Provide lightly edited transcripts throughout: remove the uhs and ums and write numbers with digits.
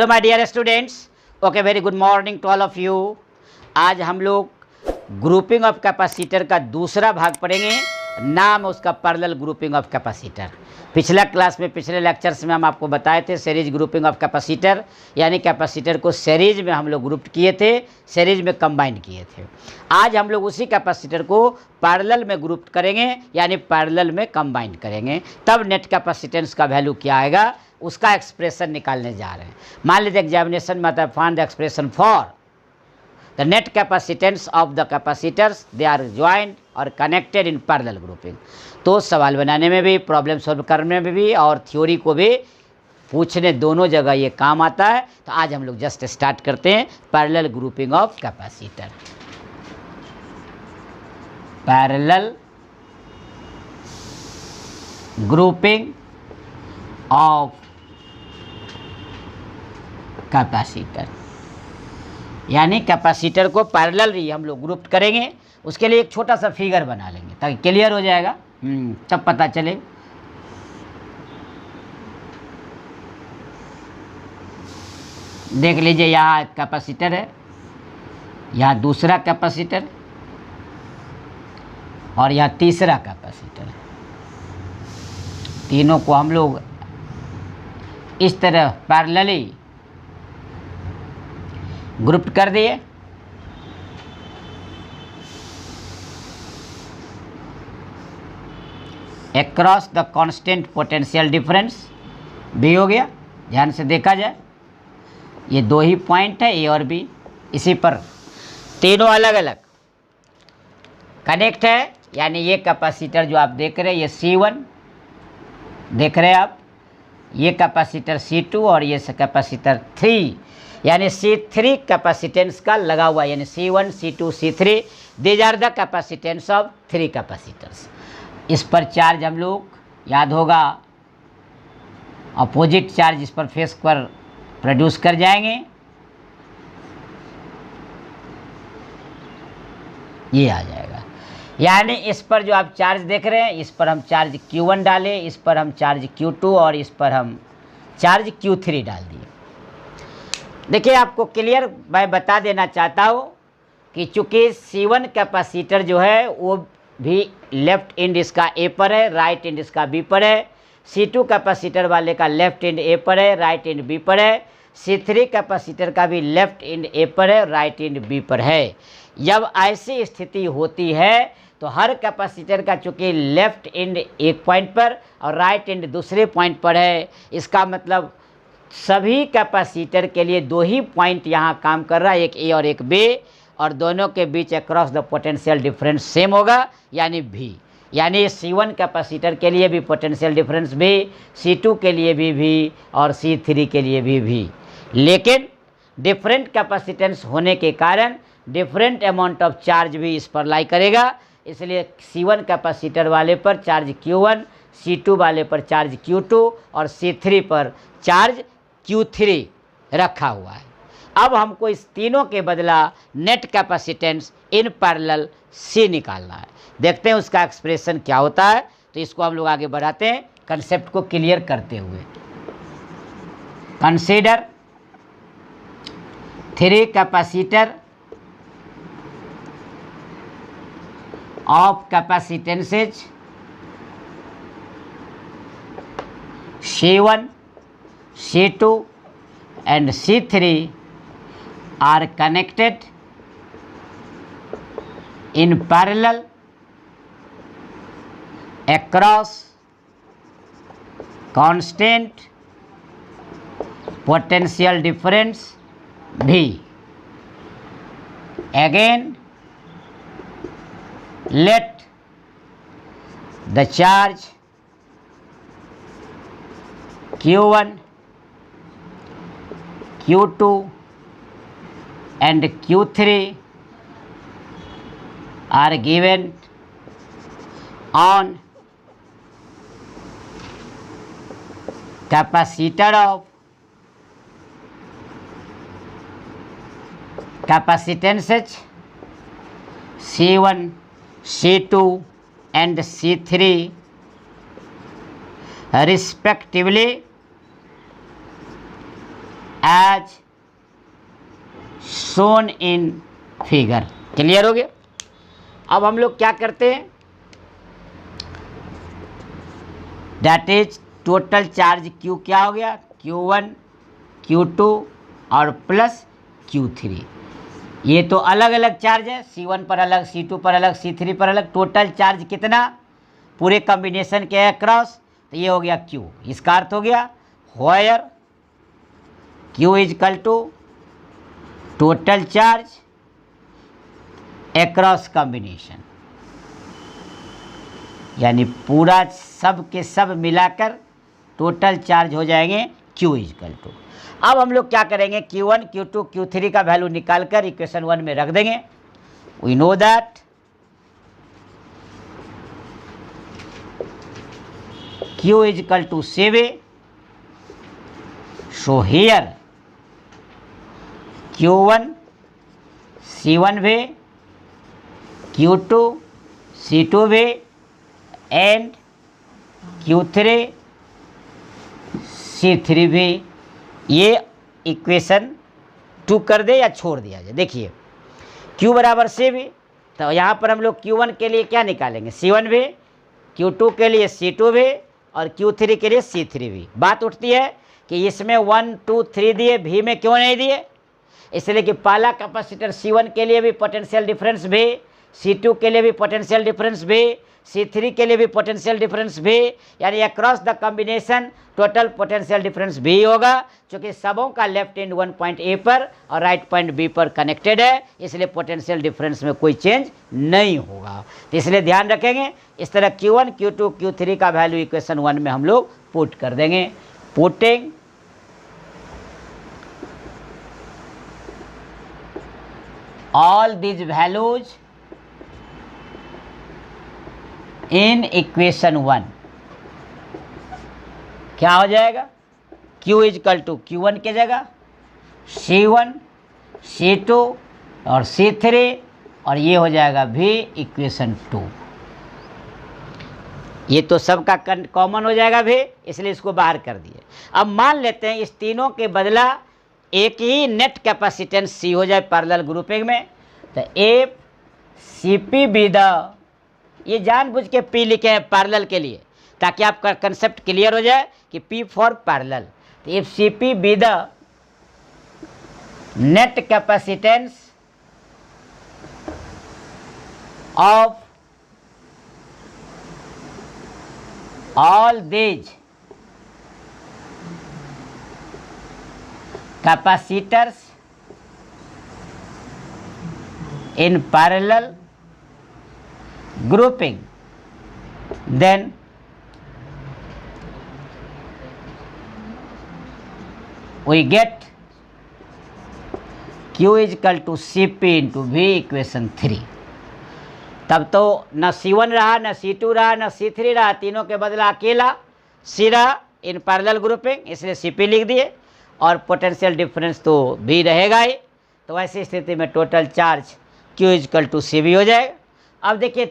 Hello my dear students, okay very good morning to all of you. आज हम लोग grouping of capacitor का दूसरा भाग पढ़ेंगे। नाम है उसका पैरेलल ग्रुपिंग ऑफ कैपेसिटर। पिछला क्लास में, पिछले लेक्चर्स में हम आपको बताए थे सीरीज ग्रुपिंग ऑफ कैपेसिटर, यानी कैपेसिटर को सीरीज में हम लोग ग्रुप किए थे, सीरीज में कंबाइन किए थे। आज हम लोग उसी कैपेसिटर को पैरेलल में ग्रुप करेंगे, यानी पैरेलल में कंबाइन करेंगे। तब नेट कैपेसिटेंस का वैल्यू क्या आएगा, उसका एक्सप्रेशन निकालने जा रहे हैं। मान लीजिए एग्जामिनेशन में आता है find the expression for the net capacitance of the capacitors they are joint और कनेक्टेड इन पैरेलल ग्रुपिंग। तो सवाल बनाने में भी, प्रॉब्लम सॉल्व करने में भी और थ्योरी को भी पूछने, दोनों जगह ये काम आता है। तो आज हम लोग जस्ट स्टार्ट करते हैं parallel grouping of capacitor. Parallel grouping of capacitor, यानी कैपेसिटर को पैरेलल ही हम लोग ग्रुप करेंगे। उसके लिए एक छोटा सा फिगर बना लेंगे ताकि क्लियर हो जाएगा, तब पता चले। देख लीजिए, यहाँ कैपेसिटर है, यहाँ दूसरा कैपेसिटर और यहाँ तीसरा कैपेसिटर है। तीनों को हम लोग इस तरह पैरेलली ग्रुप कर दिए। Across the constant potential difference भी हो गया। ध्यान से देखा जाए, ये दो ही पॉइंट है, ए और बी, इसी पर तीनों अलग अलग कनेक्ट है। यानी ये कैपेसिटर जो आप देख रहे हैं, ये C1 देख रहे हैं आप, ये कैपेसिटर C2 और ये कैपेसिटर 3, यानी C3 कैपेसिटेंस का लगा हुआ, यानी C1, C2, C3 these are the capacitance of 3 capacitors. इस पर चार्ज हम लोग, याद होगा, अपोजिट चार्ज इस पर फेस पर प्रोड्यूस कर जाएंगे। ये आ जाएगा, यानी इस पर जो आप चार्ज देख रहे हैं, इस पर हम चार्ज Q1 डाले, इस पर हम चार्ज Q2 और इस पर हम चार्ज Q3 डाल दिए। देखिए, आपको क्लियर मैं बता देना चाहता हूँ कि चूँकि C1 कैपेसिटर जो है वो भी लेफ्ट एंड इसका ए पर है, राइट एंड इसका बी पर है। C2 कैपेसिटर वाले का लेफ्ट एंड ए पर है, राइट एंड बी पर है। C3 कैपेसिटर का भी लेफ्ट एंड ए पर है, राइट एंड बी पर है। जब ऐसी स्थिति होती है तो हर कैपेसिटर का चूँकि लेफ्ट एंड एक पॉइंट पर और राइट एंड दूसरे पॉइंट पर है, इसका मतलब सभी कैपेसिटर के लिए दो ही पॉइंट यहाँ काम कर रहा है, एक ए और एक बी, और दोनों के बीच across the potential difference same होगा, यानी भी। यानी C1 कैपेसिटर के लिए भी पोटेंशियल डिफरेंस भी, C2 के लिए भी और C3 के लिए भी। लेकिन डिफरेंट कैपेसिटेंस होने के कारण डिफरेंट अमाउंट ऑफ चार्ज भी इस पर लाई करेगा। इसलिए C1 कैपेसिटर वाले पर चार्ज Q1, C2 वाले पर चार्ज Q2 और C3 पर चार्ज Q3 रखा हुआ है। अब हमको इस तीनों के बदला net capacitance in parallel C निकालना है। देखते हैं उसका एक्सप्रेशन क्या होता है। तो इसको हम लोग आगे बढ़ाते हैं कंसेप्ट को क्लियर करते हुए। Consider 3 capacitor of capacitances C1, C2 and C3 are connected in parallel across constant potential difference V. Again, let the charge Q1, Q2 and Q3 are given on capacitor of capacitances C1, C2 and C3 respectively as shown in figure. Clear हो गया। अब हम लोग क्या करते हैं, that is total charge Q क्या हो गया, Q1 Q2 और प्लस Q3। ये तो अलग अलग चार्ज है, C1 पर अलग, C2 पर अलग, C3 पर अलग। टोटल चार्ज कितना पूरे कॉम्बिनेशन के अक्रॉस, तो ये हो गया Q। इसका अर्थ हो गया where Q is equal to total charge across combination, यानी पूरा सब के सब मिलाकर टोटल चार्ज हो जाएंगे Q इज इक्वल टू। अब हम लोग क्या करेंगे, Q1 Q2 Q3 का वैल्यू निकालकर इक्वेशन 1 में रख देंगे। We know that Q is equal to 7। So here Q1 C1 भी, Q2 C2 भी एंड Q3 C3 भी। ये इक्वेशन 2 कर दे या छोड़ दिया जाए। देखिए Q बराबर से भी, तो यहाँ पर हम लोग Q1 के लिए क्या निकालेंगे, C1 भी, Q2 के लिए C2 भी और Q3 के लिए C3 भी। बात उठती है कि इसमें 1 2 3 दिए, भी में क्यों नहीं दिए, इसलिए कि पहला कैपेसिटर C1 के लिए भी पोटेंशियल डिफरेंस भी, C2 के लिए भी पोटेंशियल डिफरेंस भी, C3 के लिए भी पोटेंशियल डिफरेंस भी, यानी across the combination total potential difference भी होगा। क्योंकि सबों का लेफ्ट एंड 1 पॉइंट A पर और राइट पॉइंट B पर कनेक्टेड है, इसलिए पोटेंशियल डिफरेंस में कोई चेंज नहीं होगा। तो इसलिए ध्यान रखेंगे, इस तरह Q1 Q2 Q3 का वैल्यू इक्वेशन 1 में हम लोग पुट कर देंगे। Putting all these values in equation 1 क्या हो जाएगा, Q is equal to Q1 के जगह C1 C2 और C3 और ये हो जाएगा V इक्वेशन 2। ये तो सबका कॉमन हो जाएगा भी, इसलिए इसको बाहर कर दिए। अब मान लेते हैं इस तीनों के बदला एक ही नेट कैपेसिटेंस C हो जाए पैरेलल ग्रुपिंग में, तो एफ CP बी द, ये जानबूझ के P लिखे हैं पैरेलल के लिए ताकि आपका कंसेप्ट क्लियर हो जाए कि P फॉर पैरेलल। तो if CP be the net capacitance of all these capacitors in parallel grouping, then we get Q is equal to CP into V equation 3। तब तो न C1 रहा, न C2 रहा, न C3 रहा, तीनों के बदला अकेला C रहा इन पैरेलल ग्रुपिंग, इसलिए CP लिख दिए और पोटेंशियल डिफरेंस तो भी रहेगा ही। तो ऐसी स्थिति में total charge Q is equal to CV हो जाएगा। अब देखिए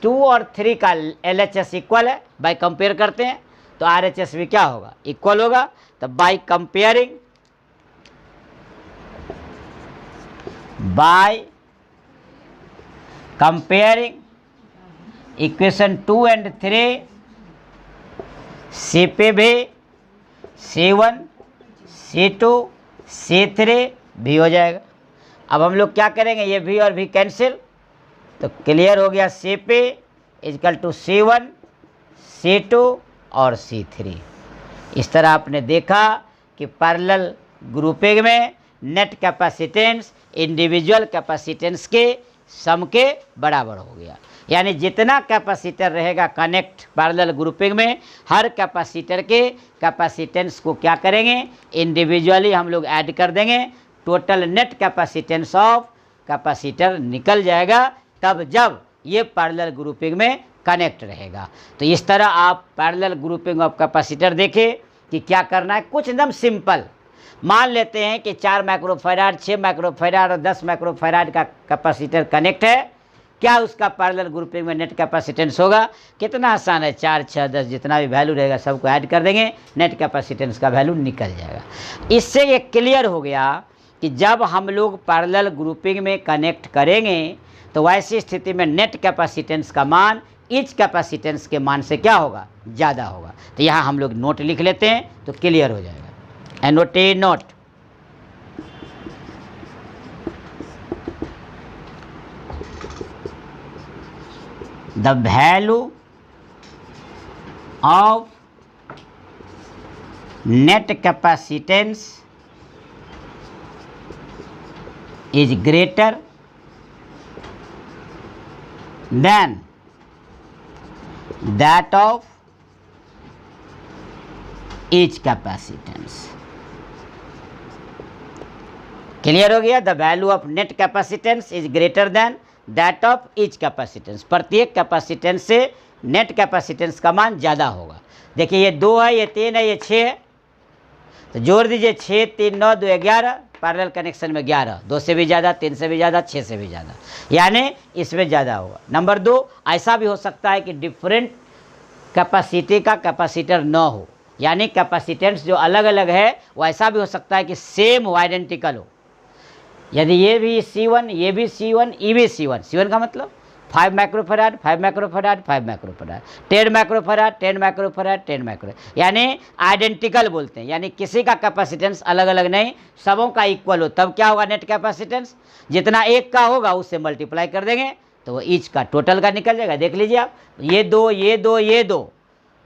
2 और 3 का LHS इक्वल है, बाय कंपेयर करते हैं तो RHS भी क्या होगा, इक्वल होगा। तो by comparing equation 2 and 3 CP भी C1 C2 C3 भी हो जाएगा। अब हम लोग क्या करेंगे, ये भी और भी कैंसिल, तो क्लियर हो गया CP is equal to C1 C2 और C3। इस तरह आपने देखा कि पैरेलल ग्रुपिंग में नेट कैपेसिटेंस इंडिविजुअल कैपेसिटेंस के सम के बराबर हो गया। यानी जितना कैपेसिटर रहेगा कनेक्ट पैरेलल ग्रुपिंग में, हर कैपेसिटर के कैपेसिटेंस को क्या करेंगे, इंडिविजुअली हम लोग ऐड कर देंगे। Total net capacitance of capacitor निकल जाएगा तब जब ये पैरेलल ग्रुपिंग में कनेक्ट रहेगा। तो इस तरह आप पैरेलल ग्रुपिंग ऑफ कैपेसिटर देखें कि क्या करना है। कुछ एकदम सिंपल, मान लेते हैं कि 4 माइक्रोफैराड 6 माइक्रोफैराड और 10 माइक्रोफैराड का कैपेसिटर कनेक्ट है, क्या उसका पैरेलल ग्रुपिंग में नेट कैपेसिटेंस होगा। कितना आसान है, 4, 6, 10 जितना भी वैल्यू रहेगा सबको ऐड कर देंगे, नेट कैपेसिटेंस का वैल्यू निकल जाएगा। इससे ये क्लियर हो गया कि जब हम लोग पैरेलल ग्रुपिंग में कनेक्ट करेंगे तो वैसी स्थिति में नेट कैपेसिटेंस का मान ईच कैपेसिटेंस के मान से क्या होगा, ज़्यादा होगा। तो यहाँ हम लोग नोट लिख लेते हैं तो क्लियर हो जाएगा। Annotate note, the value of net capacitance is greater than that of each capacitance। Clear हो गया। The value of net capacitance is greater than that of each capacitance. प्रत्येक कैपेसिटेंस से नेट कैपेसिटेंस का मान ज़्यादा होगा। देखिए ये 2 है, ये 3 है, ये 6 है, तो जोड़ दीजिए 6, 3, 9, 2, 11। पैरेलल कनेक्शन में 11, 2 से भी ज़्यादा, 3 से भी ज़्यादा, 6 से भी ज़्यादा, यानी इसमें ज़्यादा होगा। नंबर 2, ऐसा भी हो सकता है कि डिफरेंट कैपेसिटी का कैपेसिटर न हो, यानी कैपेसिटेंस जो अलग अलग है वो ऐसा भी हो सकता है कि सेम हो, आइडेंटिकल हो। यदि ये भी C1, ये भी C1, ये भी C1, C1 का मतलब 5 microfarad, 5 microfarad, 5 microfarad, 10 microfarad, 10 microfarad, 10 micro, यानी आइडेंटिकल बोलते हैं, यानी किसी का कैपेसिटेंस अलग अलग नहीं, सबों का इक्वल हो, तब क्या होगा नेट कैपेसिटेंस। जितना एक का होगा उससे मल्टीप्लाई कर देंगे तो वो ईच का टोटल का निकल जाएगा। देख लीजिए आप, ये 2, ये 2, ये 2,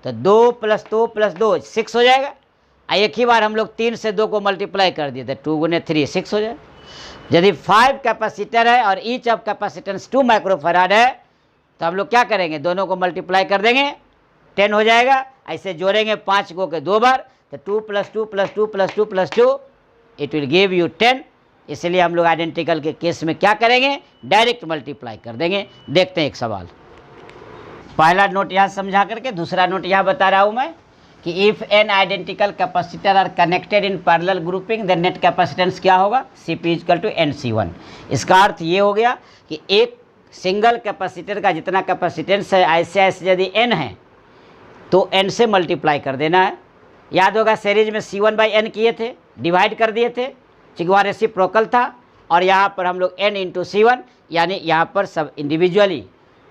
तो 2 + 2 + 2 6 हो जाएगा। एक ही बार हम लोग 3 से 2 को मल्टीप्लाई कर दिए तो 2 × 3 6 हो जाएगा। यदि 5 कैपेसिटर है और ईच ऑफ कैपेसिटेंस 2 माइक्रोफैराड है तो हम लोग क्या करेंगे, दोनों को मल्टीप्लाई कर देंगे, 10 हो जाएगा। ऐसे जोड़ेंगे 5 को के 2 बार, तो 2 + 2 + 2 + 2 + 2 इट विल गिव यू 10। इसलिए हम लोग आइडेंटिकल के केस में क्या करेंगे, डायरेक्ट मल्टीप्लाई कर देंगे। देखते हैं एक सवाल। पहला नोट यहाँ समझा करके दूसरा नोट यहाँ बता रहा हूँ मैं कि if n identical capacitor are connected in parallel grouping the net capacitance क्या होगा, Cp = NC1। इसका अर्थ ये हो गया कि एक सिंगल कैपेसिटर का जितना कैपेसिटेंस है ऐसे ऐसे यदि n है तो n से मल्टीप्लाई कर देना है। याद होगा सीरीज में C1/n किए थे, डिवाइड कर दिए थे, क्योंकि वहाँ रेसिप्रोकल था, और यहाँ पर हम लोग n × C1, यानी यहाँ पर सब इंडिविजुअली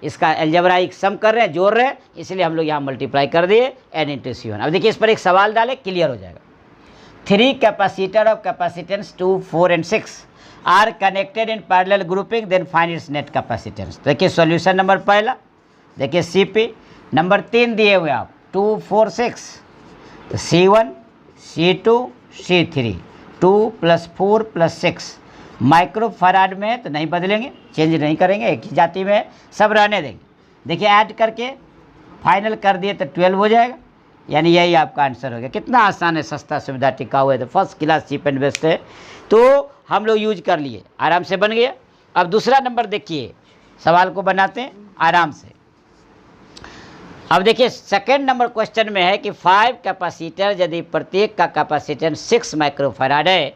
इसका अलजेब्राइक सम कर रहे हैं, जोड़ रहे हैं, इसलिए हम लोग यहाँ मल्टीप्लाई कर दिए n × C1। अब देखिए इस पर एक सवाल डाले, क्लियर हो जाएगा। 3 capacitor of capacitance 2, 4 and 6 are connected in parallel grouping, then find its net capacitance. देखिए सॉल्यूशन नंबर पहला, देखिए Cp। नंबर 3 दिए हुए आप 2, 4, 6, तो C1, C2, C3, 2 + 4 + 6 माइक्रोफैराड में है तो नहीं बदलेंगे, चेंज नहीं करेंगे, एक ही जाति में है, सब रहने देंगे। देखिए ऐड करके फाइनल कर दिए तो 12 हो जाएगा, यानी यही आपका आंसर हो गया। कितना आसान है, सस्ता, सुविधा, टिकाऊ है, तो first class cheap and best है, तो हम लोग यूज कर लिए, आराम से बन गया। अब दूसरा नंबर देखिए, सवाल को बनाते हैं आराम से। अब देखिए सेकेंड नंबर क्वेश्चन में है कि 5 कैपेसिटर यदि प्रत्येक का कैपेसिटेंस 6 माइक्रोफैराड है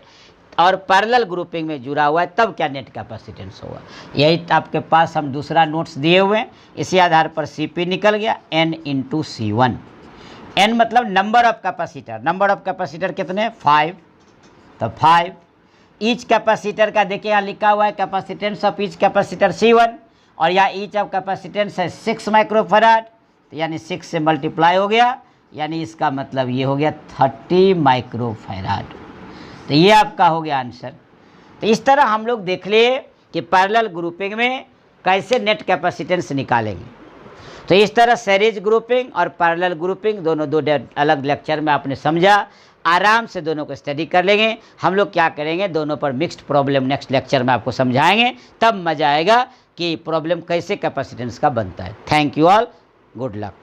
और पैरेलल ग्रुपिंग में जुड़ा हुआ है तब क्या नेट कैपेसिटेंस होगा। यही आपके पास हम दूसरा नोट्स दिए हुए हैं, इसी आधार पर Cp निकल गया n × C1। n मतलब number of capacitor, number of capacitor कितने, 5, तो 5। ईच कैपेसिटर का देखिए यहाँ लिखा हुआ है capacitance of each capacitor C1, और यहाँ ईच ऑफ कैपेसिटेंस है 6 माइक्रोफैराड, तो यानी 6 से मल्टीप्लाई हो गया, यानी इसका मतलब ये हो गया 30 माइक्रोफैराड। तो ये आपका हो गया आंसर। तो इस तरह हम लोग देख लिए कि पैरेलल ग्रुपिंग में कैसे नेट कैपेसिटेंस निकालेंगे। तो इस तरह सीरीज ग्रुपिंग और पैरेलल ग्रुपिंग दोनों 2 अलग लेक्चर में आपने समझा, आराम से दोनों को स्टडी कर लेंगे। हम लोग क्या करेंगे, दोनों पर मिक्स्ड प्रॉब्लम नेक्स्ट लेक्चर में आपको समझाएंगे, तब मजा आएगा कि प्रॉब्लम कैसे कैपेसिटेंस का बनता है। Thank you all, good luck.